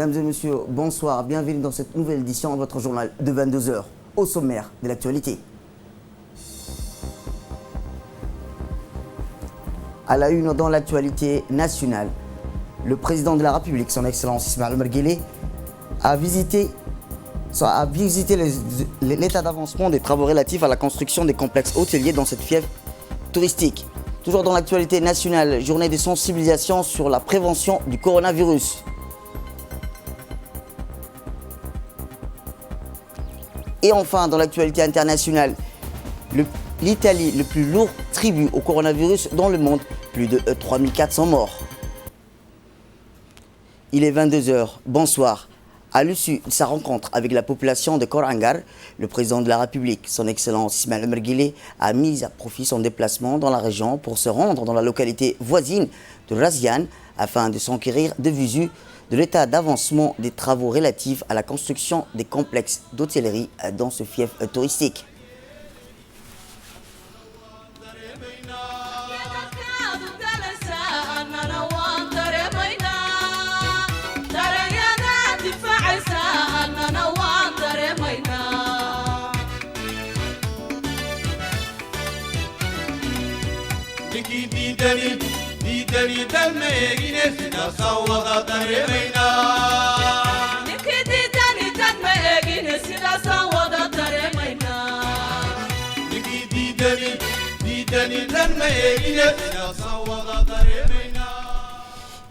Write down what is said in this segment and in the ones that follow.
Mesdames et messieurs, bonsoir, bienvenue dans cette nouvelle édition de votre journal de 22 heures, au sommaire de l'actualité. À la une dans l'actualité nationale, le président de la République, son Excellence Ismaël Omar Guelleh, a visité l'état d'avancement des travaux relatifs à la construction des complexes hôteliers dans cette fièvre touristique. Toujours dans l'actualité nationale, journée de sensibilisation sur la prévention du coronavirus. Et enfin, dans l'actualité internationale, l'Italie, le plus lourd tribut au coronavirus dans le monde, plus de 3400 morts. Il est 22h, bonsoir. À l'issue de sa rencontre avec la population de Korangar, le président de la République, son Excellence Ismaël Omar Guelleh, a mis à profit son déplacement dans la région pour se rendre dans la localité voisine de Razian afin de s'enquérir de visu de l'état d'avancement des travaux relatifs à la construction des complexes d'hôtellerie dans ce fief touristique.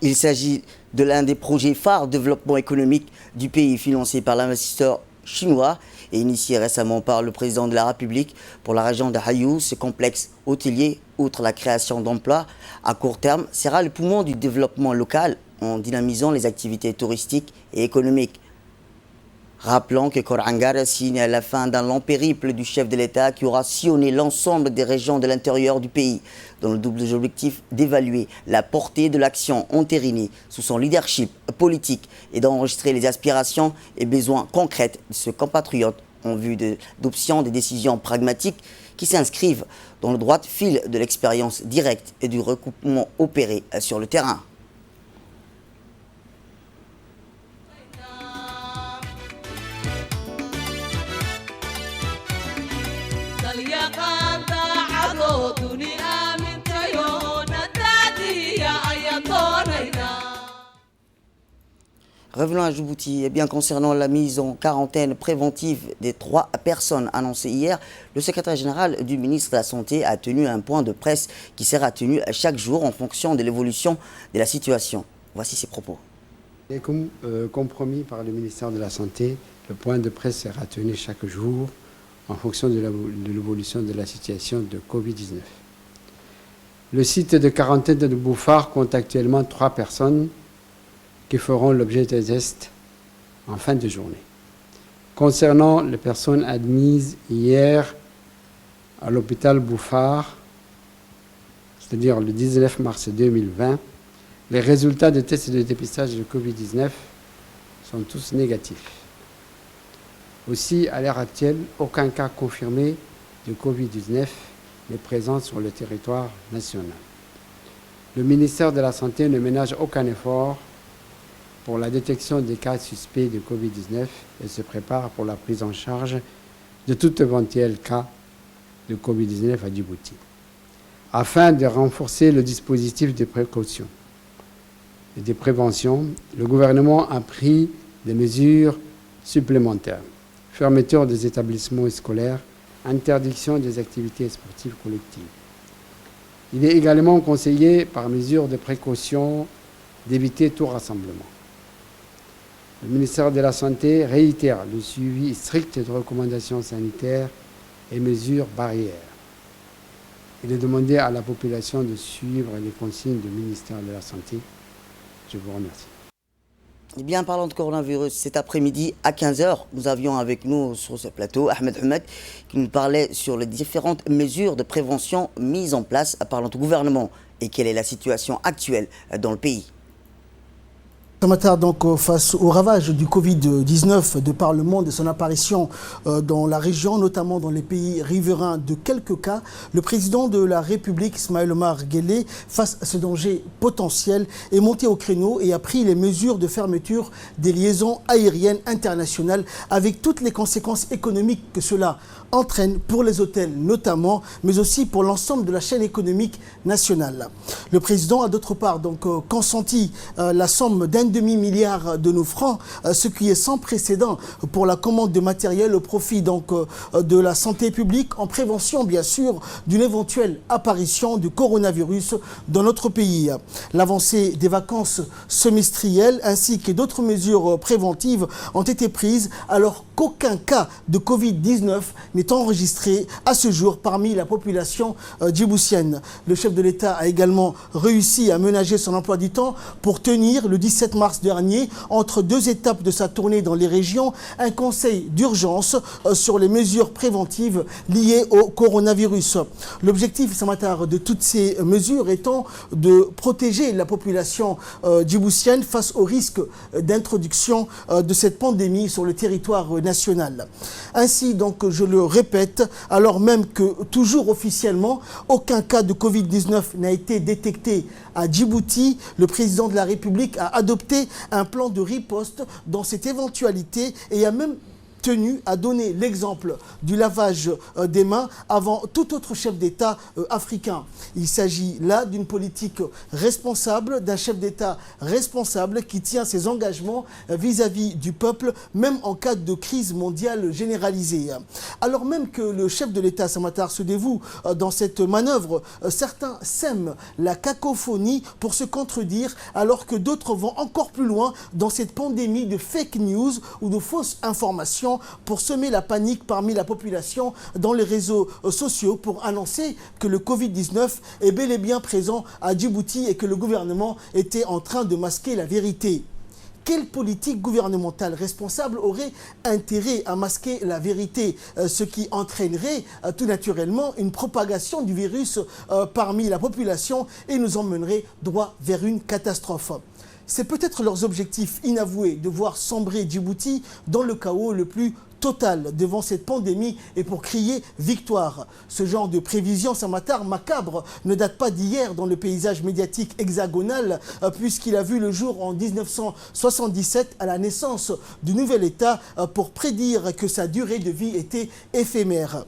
Il s'agit de l'un des projets phares de développement économique du pays financé par l'investisseur chinois et initié récemment par le président de la République pour la région de Hayou. Ce complexe hôtelier, outre la création d'emplois à court terme, sera le poumon du développement local en dynamisant les activités touristiques et économiques. Rappelons que Korangar signe à la fin d'un long périple du chef de l'État qui aura sillonné l'ensemble des régions de l'intérieur du pays, dans le double objectif d'évaluer la portée de l'action entérinée sous son leadership politique et d'enregistrer les aspirations et besoins concrets de ce compatriote en vue de l'adoption des décisions pragmatiques qui s'inscrivent dans le droit fil de l'expérience directe et du recoupement opéré sur le terrain. Revenons à Djibouti. Bien concernant la mise en quarantaine préventive des 3 personnes annoncées hier, le secrétaire général du ministre de la Santé a tenu un point de presse qui sera tenu chaque jour en fonction de l'évolution de la situation. Voici ses propos. Et comme compromis par le ministère de la Santé, le point de presse sera tenu chaque jour en fonction de l'évolution de la situation de Covid-19. Le site de quarantaine de Bouffar compte actuellement 3 personnes qui feront l'objet des tests en fin de journée. Concernant les personnes admises hier à l'hôpital Bouffar, c'est-à-dire le 19 mars 2020, les résultats des tests de dépistage de Covid-19 sont tous négatifs. Aussi, à l'heure actuelle, aucun cas confirmé de Covid-19 n'est présent sur le territoire national. Le ministère de la Santé ne ménage aucun effort pour la détection des cas suspects de Covid-19 et se prépare pour la prise en charge de tout éventuel cas de Covid-19 à Djibouti. Afin de renforcer le dispositif de précaution et de prévention, le gouvernement a pris des mesures supplémentaires. Fermeture des établissements scolaires, interdiction des activités sportives collectives. Il est également conseillé, par mesure de précaution, d'éviter tout rassemblement. Le ministère de la Santé réitère le suivi strict des recommandations sanitaires et mesures barrières. Il est demandé à la population de suivre les consignes du ministère de la Santé. Je vous remercie. Eh bien, parlant de coronavirus, cet après-midi à 15h, nous avions avec nous sur ce plateau Ahmed Ahmed qui nous parlait sur les différentes mesures de prévention mises en place par notre gouvernement et quelle est la situation actuelle dans le pays. Samatar, donc face au ravage du Covid-19 de par le monde et son apparition dans la région, notamment dans les pays riverains de quelques cas, le président de la République, Ismaël Omar Guelleh, face à ce danger potentiel, est monté au créneau et a pris les mesures de fermeture des liaisons aériennes internationales avec toutes les conséquences économiques que cela entraîne pour les hôtels notamment, mais aussi pour l'ensemble de la chaîne économique nationale. Le président a d'autre part donc consenti la somme d'1 demi-milliard de nos francs, ce qui est sans précédent pour la commande de matériel au profit donc de la santé publique en prévention bien sûr d'une éventuelle apparition du coronavirus dans notre pays. L'avancée des vacances semestrielles ainsi que d'autres mesures préventives ont été prises alors qu'aucun cas de Covid-19 n'est enregistré à ce jour parmi la population djiboutienne. Le chef de l'État a également réussi à ménager son emploi du temps pour tenir le 17 mars dernier, entre deux étapes de sa tournée dans les régions, un conseil d'urgence sur les mesures préventives liées au coronavirus. L'objectif, Samatar, de toutes ces mesures étant de protéger la population djiboutienne face au risque d'introduction de cette pandémie sur le territoire national. Ainsi, donc, je le répète, alors même que, toujours officiellement, aucun cas de Covid-19 n'a été détecté à Djibouti, le président de la République a adopté un plan de riposte dans cette éventualité et a même tenu à donner l'exemple du lavage des mains avant tout autre chef d'État africain. Il s'agit là d'une politique responsable, d'un chef d'État responsable qui tient ses engagements vis-à-vis du peuple, même en cas de crise mondiale généralisée. Alors même que le chef de l'État, Samatar, se dévoue dans cette manœuvre, certains sèment la cacophonie pour se contredire, alors que d'autres vont encore plus loin dans cette pandémie de fake news ou de fausses informations pour semer la panique parmi la population dans les réseaux sociaux pour annoncer que le Covid-19 est bel et bien présent à Djibouti et que le gouvernement était en train de masquer la vérité. Quelle politique gouvernementale responsable aurait intérêt à masquer la vérité, ce qui entraînerait tout naturellement une propagation du virus parmi la population et nous emmènerait droit vers une catastrophe? C'est peut-être leurs objectifs inavoués de voir sombrer Djibouti dans le chaos le plus total devant cette pandémie et pour crier victoire. Ce genre de prévision, Samatar, macabre, ne date pas d'hier dans le paysage médiatique hexagonal puisqu'il a vu le jour en 1977 à la naissance du nouvel État pour prédire que sa durée de vie était éphémère.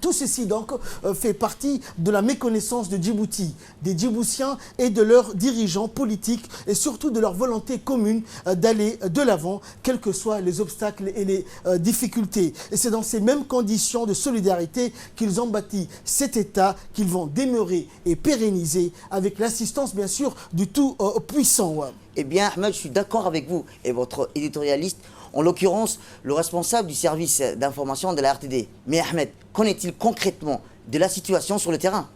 Tout ceci donc fait partie de la méconnaissance de Djibouti, des Djiboutiens et de leurs dirigeants politiques et surtout de leur volonté commune d'aller de l'avant, quels que soient les obstacles et les difficultés. Et c'est dans ces mêmes conditions de solidarité qu'ils ont bâti cet État qu'ils vont demeurer et pérenniser avec l'assistance bien sûr du Tout-Puissant. Eh bien, Ahmed, je suis d'accord avec vous et votre éditorialiste, en l'occurrence le responsable du service d'information de la RTD. Mais Ahmed, qu'en est-il concrètement de la situation sur le terrain?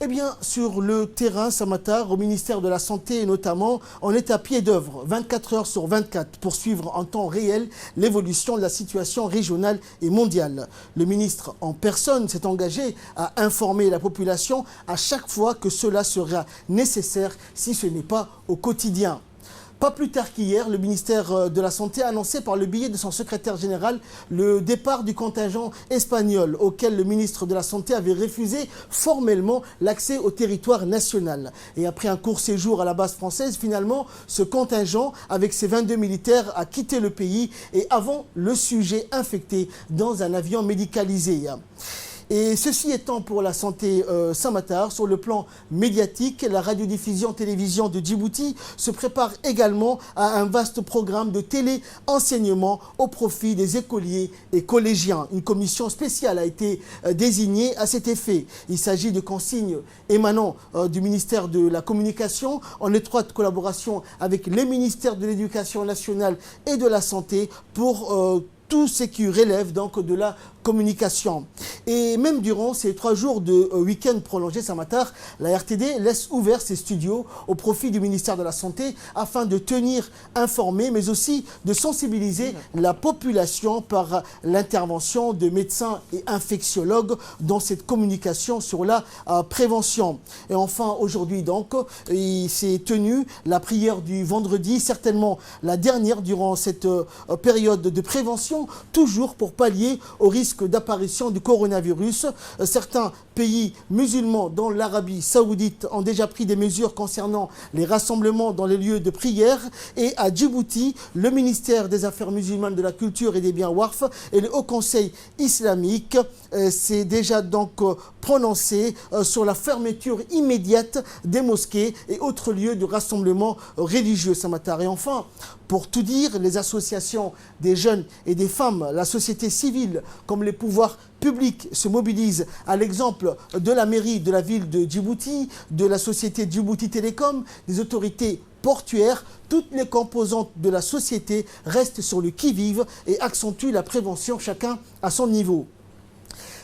Eh bien, sur le terrain, Samatar, au ministère de la Santé notamment, on est à pied d'œuvre, 24 heures sur 24, pour suivre en temps réel l'évolution de la situation régionale et mondiale. Le ministre en personne s'est engagé à informer la population à chaque fois que cela sera nécessaire, si ce n'est pas au quotidien. Pas plus tard qu'hier, le ministère de la Santé a annoncé par le biais de son secrétaire général le départ du contingent espagnol auquel le ministre de la Santé avait refusé formellement l'accès au territoire national. Et après un court séjour à la base française, finalement, ce contingent, avec ses 22 militaires, a quitté le pays et avant le sujet infecté dans un avion médicalisé. Et ceci étant pour la santé Samatar, sur le plan médiatique, la radiodiffusion-télévision de Djibouti se prépare également à un vaste programme de télé-enseignement au profit des écoliers et collégiens. Une commission spéciale a été désignée à cet effet. Il s'agit de consignes émanant du ministère de la Communication en étroite collaboration avec les ministères de l'Éducation nationale et de la Santé pour tout ce qui relève donc de la communication. Et même durant ces 3 jours de week-end prolongé, Samatar, la RTD laisse ouvert ses studios au profit du ministère de la Santé afin de tenir informé, mais aussi de sensibiliser la population par l'intervention de médecins et infectiologues dans cette communication sur la prévention. Et enfin, aujourd'hui donc, il s'est tenu la prière du vendredi, certainement la dernière durant cette période de prévention, toujours pour pallier au risque d'apparition du coronavirus. Certains pays musulmans, dont l'Arabie saoudite, ont déjà pris des mesures concernant les rassemblements dans les lieux de prière. Et à Djibouti, le ministère des Affaires musulmanes, de la Culture et des biens Waqf et le Haut Conseil islamique s'est déjà donc prononcé sur la fermeture immédiate des mosquées et autres lieux de rassemblement religieux, Samatar. Et enfin, pour tout dire, les associations des jeunes et des femmes, la société civile, comme les pouvoirs publics se mobilisent à l'exemple de la mairie de la ville de Djibouti, de la société Djibouti Télécom, des autorités portuaires. Toutes les composantes de la société restent sur le qui-vive et accentuent la prévention, chacun à son niveau.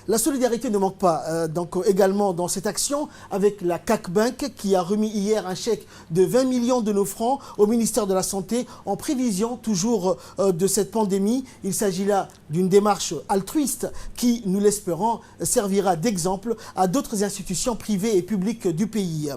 La solidarité ne manque pas donc également dans cette action avec la CAC Bank qui a remis hier un chèque de 20 millions de nos francs au ministère de la Santé en prévision toujours de cette pandémie. Il s'agit là d'une démarche altruiste qui, nous l'espérons, servira d'exemple à d'autres institutions privées et publiques du pays.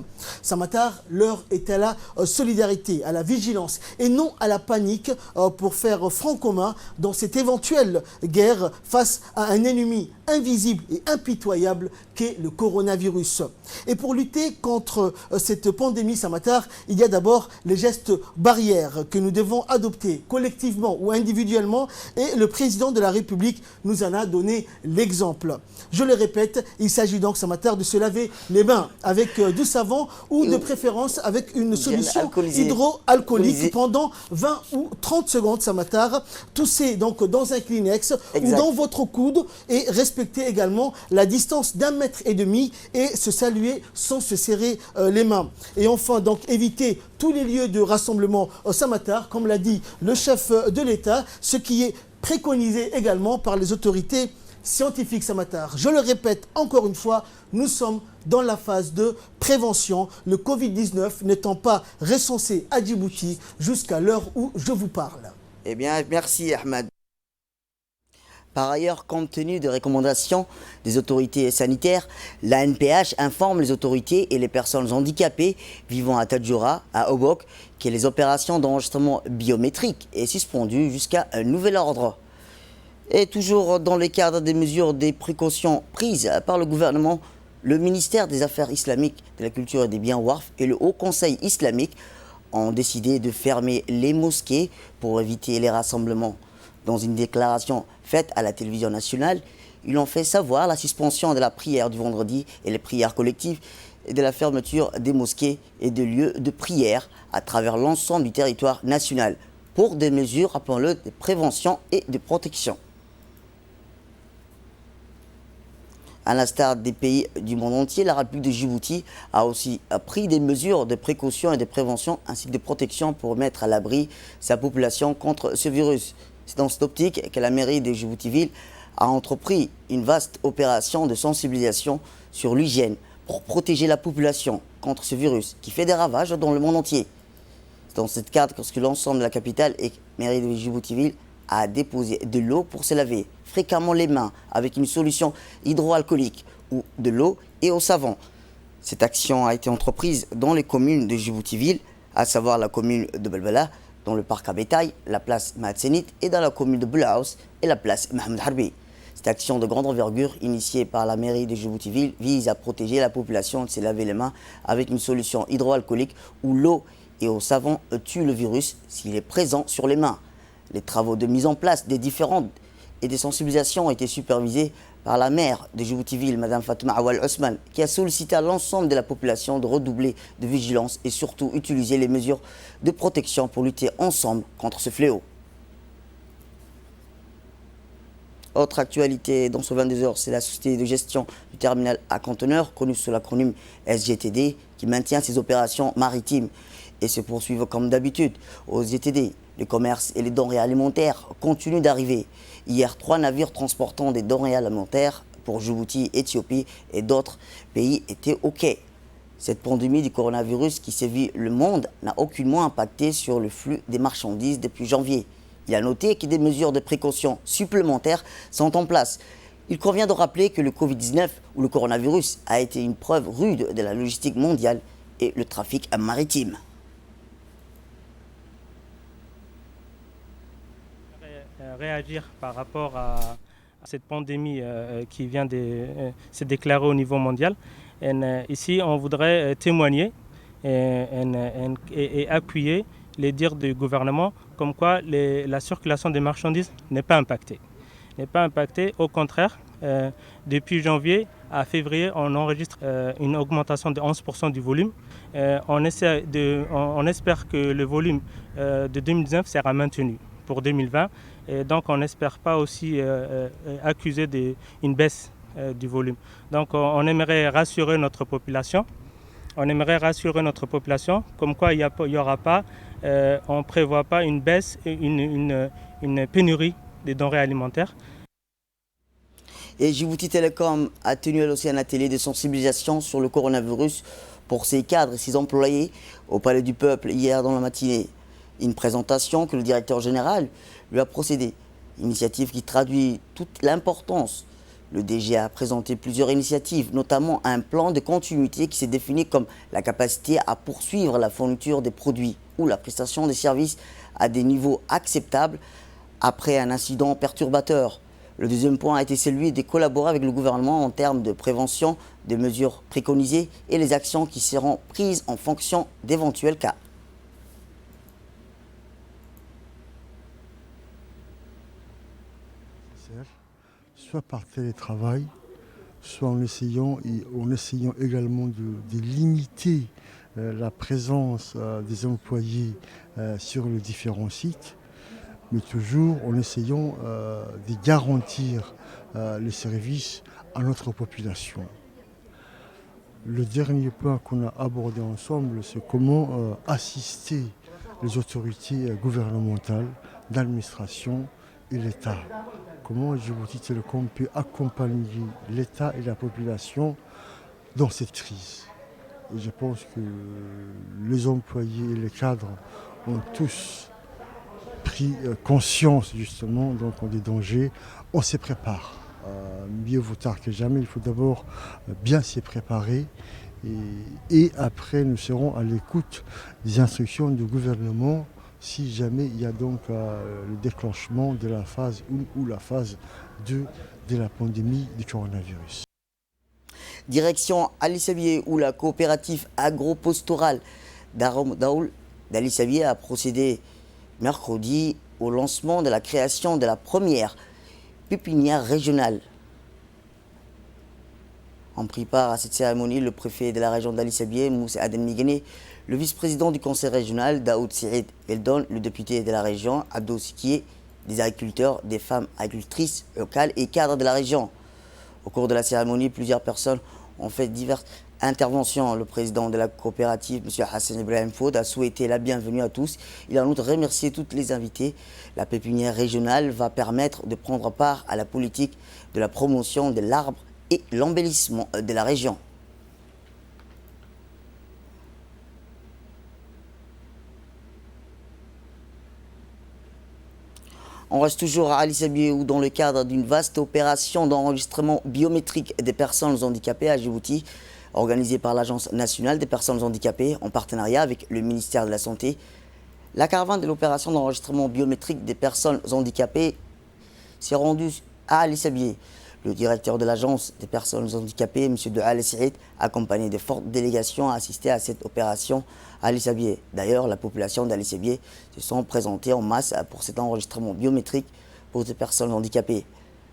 Samatar, l'heure est à la solidarité, à la vigilance et non à la panique pour faire front commun dans cette éventuelle guerre face à un ennemi invisible et impitoyable qu'est le coronavirus. Et pour lutter contre cette pandémie, Samatar, il y a d'abord les gestes barrières que nous devons adopter collectivement ou individuellement, et le président de la République nous en a donné l'exemple. Je le répète, il s'agit donc, Samatar, de se laver les mains avec du savon ou de préférence avec une solution hydroalcoolique pendant 20 ou 30 secondes, Samatar. Tousser donc dans un Kleenex ou dans votre coude et respecter également la distance d'1,5 mètre et se saluer sans se serrer les mains. Et enfin, donc, éviter tous les lieux de rassemblement au Samatar, comme l'a dit le chef de l'État, ce qui est préconisé également par les autorités scientifiques, Samatar. Je le répète encore une fois, nous sommes dans la phase de prévention, le Covid-19 n'étant pas recensé à Djibouti jusqu'à l'heure où je vous parle. Eh bien, merci Ahmed. Par ailleurs, compte tenu des recommandations des autorités sanitaires, la NPH informe les autorités et les personnes handicapées vivant à Tadjoura, à Obok, que les opérations d'enregistrement biométrique est suspendues jusqu'à un nouvel ordre. Et toujours dans le cadre des mesures des précautions prises par le gouvernement, le ministère des Affaires islamiques, de la Culture et des biens Waqf et le Haut Conseil islamique ont décidé de fermer les mosquées pour éviter les rassemblements. Dans une déclaration faite à la télévision nationale, ils ont fait savoir la suspension de la prière du vendredi et les prières collectives et de la fermeture des mosquées et des lieux de prière à travers l'ensemble du territoire national pour des mesures, rappelons-le, de prévention et de protection. À l'instar des pays du monde entier, la République de Djibouti a aussi pris des mesures de précaution et de prévention ainsi que de protection pour mettre à l'abri sa population contre ce virus. C'est dans cette optique que la mairie de Djibouti-Ville a entrepris une vaste opération de sensibilisation sur l'hygiène pour protéger la population contre ce virus qui fait des ravages dans le monde entier. C'est dans ce cadre que l'ensemble de la capitale et la mairie de Djibouti-Ville a déposé de l'eau pour se laver fréquemment les mains avec une solution hydroalcoolique ou de l'eau et au savon. Cette action a été entreprise dans les communes de Djibouti-Ville, à savoir la commune de Belbela, dans le parc à bétail, la place Mahatsenit, et dans la commune de Boulaous et la place Mohamed Harbi. Cette action de grande envergure, initiée par la mairie de Djibouti-Ville, vise à protéger la population de se laver les mains avec une solution hydroalcoolique où l'eau et au savon tuent le virus s'il est présent sur les mains. Les travaux de mise en place des différentes et des sensibilisations ont été supervisés par la maire de Djibouti-Ville, Mme Fatouma Awal Ousmane, qui a sollicité à l'ensemble de la population de redoubler de vigilance et surtout utiliser les mesures de protection pour lutter ensemble contre ce fléau. Autre actualité dans ce 22h, c'est la société de gestion du terminal à conteneurs, connue sous l'acronyme SGTD, qui maintient ses opérations maritimes et se poursuivent comme d'habitude. Aux SGTD, les commerces et les denrées alimentaires continuent d'arriver. Hier, 3 navires transportant des denrées alimentaires pour Djibouti, Éthiopie et d'autres pays étaient au quai. Cette pandémie du coronavirus qui sévit le monde n'a aucunement impacté sur le flux des marchandises depuis janvier. Il a noté que des mesures de précaution supplémentaires sont en place. Il convient de rappeler que le Covid-19 ou le coronavirus a été une preuve rude de la logistique mondiale et le trafic maritime. Réagir par rapport à cette pandémie qui vient de se déclarer au niveau mondial. Ici, on voudrait témoigner et appuyer les dires du gouvernement comme quoi la circulation des marchandises n'est pas impactée. Au contraire, depuis janvier à février, on enregistre une augmentation de 11% du volume. On espère que le volume de 2019 sera maintenu pour 2020. Et donc on n'espère pas aussi accuser une baisse du volume. Donc on aimerait rassurer notre population. Comme quoi il y aura pas, on ne prévoit pas une baisse, une pénurie des denrées alimentaires. Et Djibouti Telecom a tenu elle aussi un atelier de sensibilisation sur le coronavirus pour ses cadres et ses employés au Palais du Peuple hier dans la matinée. Une présentation que le directeur général lui a procédé. Initiative qui traduit toute l'importance. Le DG a présenté plusieurs initiatives, notamment un plan de continuité qui s'est défini comme la capacité à poursuivre la fourniture des produits ou la prestation des services à des niveaux acceptables après un incident perturbateur. Le deuxième point a été celui de collaborer avec le gouvernement en termes de prévention, des mesures préconisées et les actions qui seront prises en fonction d'éventuels cas. Soit par télétravail, soit en essayant également de limiter la présence des employés sur les différents sites, mais toujours en essayant de garantir les services à notre population. Le dernier point qu'on a abordé ensemble, c'est comment assister les autorités gouvernementales, d'administration et l'État. Comment Djibouti Telecom peut accompagner l'État et la population dans cette crise. Et je pense que les employés et les cadres ont tous pris conscience justement donc, des dangers. On s'y prépare. Mieux vaut tard que jamais. Il faut d'abord bien s'y préparer. Et après, nous serons à l'écoute des instructions du gouvernement si jamais il y a donc le déclenchement de la phase 1 ou la phase 2 de la pandémie du coronavirus. Direction Ali Sabié où la coopérative agro-pastorale d'Arom Daoul d'Ali Sabié a procédé mercredi au lancement de la création de la première pépinière régionale. En prit part à cette cérémonie le préfet de la région d'Ali Sabié, Moussa Adem Migene, le vice-président du conseil régional, Daoud Sirid Eldon, le député de la région, Abdou Sikié, des agriculteurs, des femmes agricultrices locales et cadres de la région. Au cours de la cérémonie, plusieurs personnes ont fait diverses interventions. Le président de la coopérative, M. Hassan Ibrahim Foud, a souhaité la bienvenue à tous. Il a en outre remercié toutes les invités. La pépinière régionale va permettre de prendre part à la politique de la promotion de l'arbre et l'embellissement de la région. On reste toujours à Ali Sabié où dans le cadre d'une vaste opération d'enregistrement biométrique des personnes handicapées à Djibouti, organisée par l'Agence nationale des personnes handicapées en partenariat avec le ministère de la Santé, la caravane de l'opération d'enregistrement biométrique des personnes handicapées s'est rendue à Ali Sabié. Le directeur de l'Agence des personnes handicapées, M. Doual Saïd, accompagné de fortes délégations, a assisté à cette opération à Ali Sabié. D'ailleurs, la population d'Ali Sabié se sont présentées en masse pour cet enregistrement biométrique pour des personnes handicapées.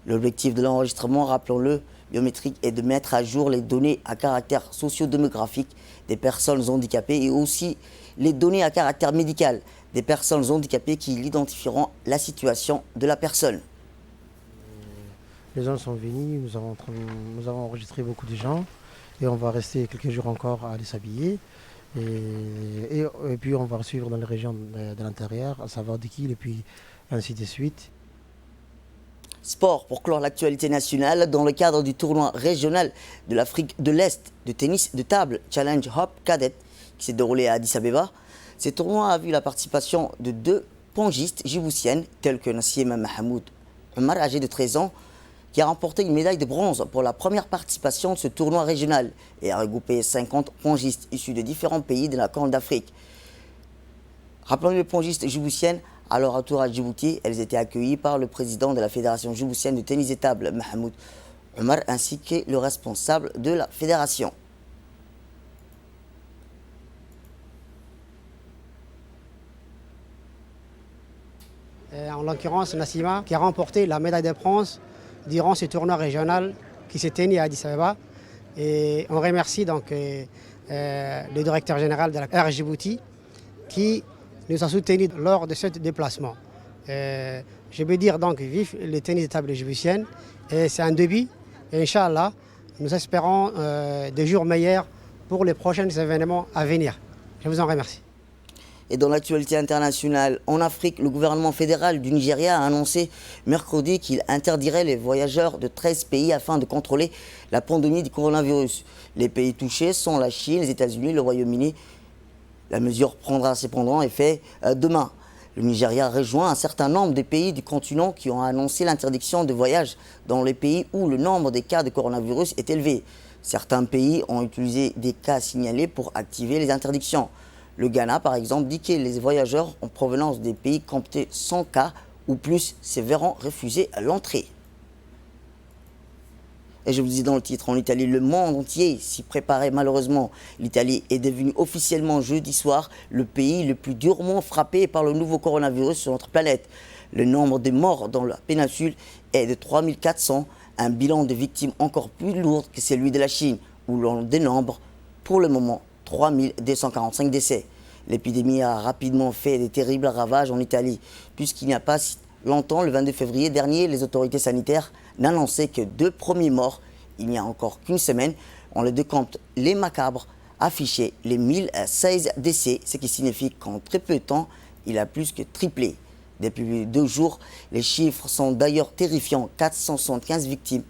L'objectif de l'enregistrement, rappelons-le, biométrique est de mettre à jour les données à caractère socio-démographique des personnes handicapées et aussi les données à caractère médical des personnes handicapées qui identifieront la situation de la personne. Les gens sont venus, nous avons enregistré beaucoup de gens et on va rester quelques jours encore à les s'habiller. Et puis on va suivre dans les régions de l'intérieur, à savoir Dikil et puis ainsi de suite. Sport pour clore l'actualité nationale dans le cadre du tournoi régional de l'Afrique de l'Est de tennis de table Challenge Hop Cadet qui s'est déroulé à Addis Abeba. Ce tournoi a vu la participation de 2 pongistes djiboutiennes telles que Nassima Mahmoud Omar, âgé de 13 ans, qui a remporté une médaille de bronze pour la première participation de ce tournoi régional et a regroupé 50 pongistes issus de différents pays de la Corne d'Afrique. Rappelons les pongistes djiboutiennes. À leur retour à Djibouti, elles étaient accueillies par le président de la Fédération djiboutienne de tennis de table, Mahmoud Omar, ainsi que le responsable de la fédération. En l'occurrence, Nassima, qui a remporté la médaille de bronze durant ce tournoi régional qui s'est tenu à Addis Abeba. Et on remercie donc le directeur général de la Air Djibouti qui nous a soutenus lors de ce déplacement. Je veux dire donc vive le tennis de table djiboutienne. Et c'est un début. Et Inch'Allah, nous espérons des jours meilleurs pour les prochains événements à venir. Je vous en remercie. Et dans l'actualité internationale, en Afrique, le gouvernement fédéral du Nigeria a annoncé mercredi qu'il interdirait les voyageurs de 13 pays afin de contrôler la pandémie du coronavirus. Les pays touchés sont la Chine, les États-Unis, le Royaume-Uni. La mesure prendra cependant effet demain. Le Nigeria rejoint un certain nombre de pays du continent qui ont annoncé l'interdiction de voyage dans les pays où le nombre des cas de coronavirus est élevé. Certains pays ont utilisé des cas signalés pour activer les interdictions. Le Ghana, par exemple, dit que les voyageurs en provenance des pays comptés 100 cas ou plus se verront refuser l'entrée. Et je vous dis dans le titre, en Italie, le monde entier s'y préparait malheureusement. L'Italie est devenue officiellement jeudi soir le pays le plus durement frappé par le nouveau coronavirus sur notre planète. Le nombre de morts dans la péninsule est de 3400, un bilan de victimes encore plus lourd que celui de la Chine, où l'on dénombre pour le moment 3245 décès. L'épidémie a rapidement fait de terribles ravages en Italie, puisqu'il n'y a pas si longtemps, le 22 février dernier, les autorités sanitaires n'annonçaient que 2 premiers morts. Il n'y a encore qu'une semaine, on le décompte les macabres, affichés les 1016 décès, ce qui signifie qu'en très peu de temps, il a plus que triplé. Depuis 2 jours, les chiffres sont d'ailleurs terrifiants, 475 victimes,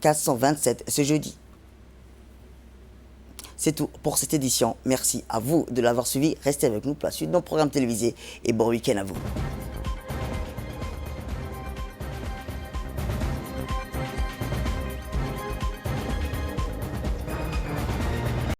427 ce jeudi. C'est tout pour cette édition. Merci à vous de l'avoir suivi. Restez avec nous pour la suite de nos programmes télévisés et bon week-end à vous.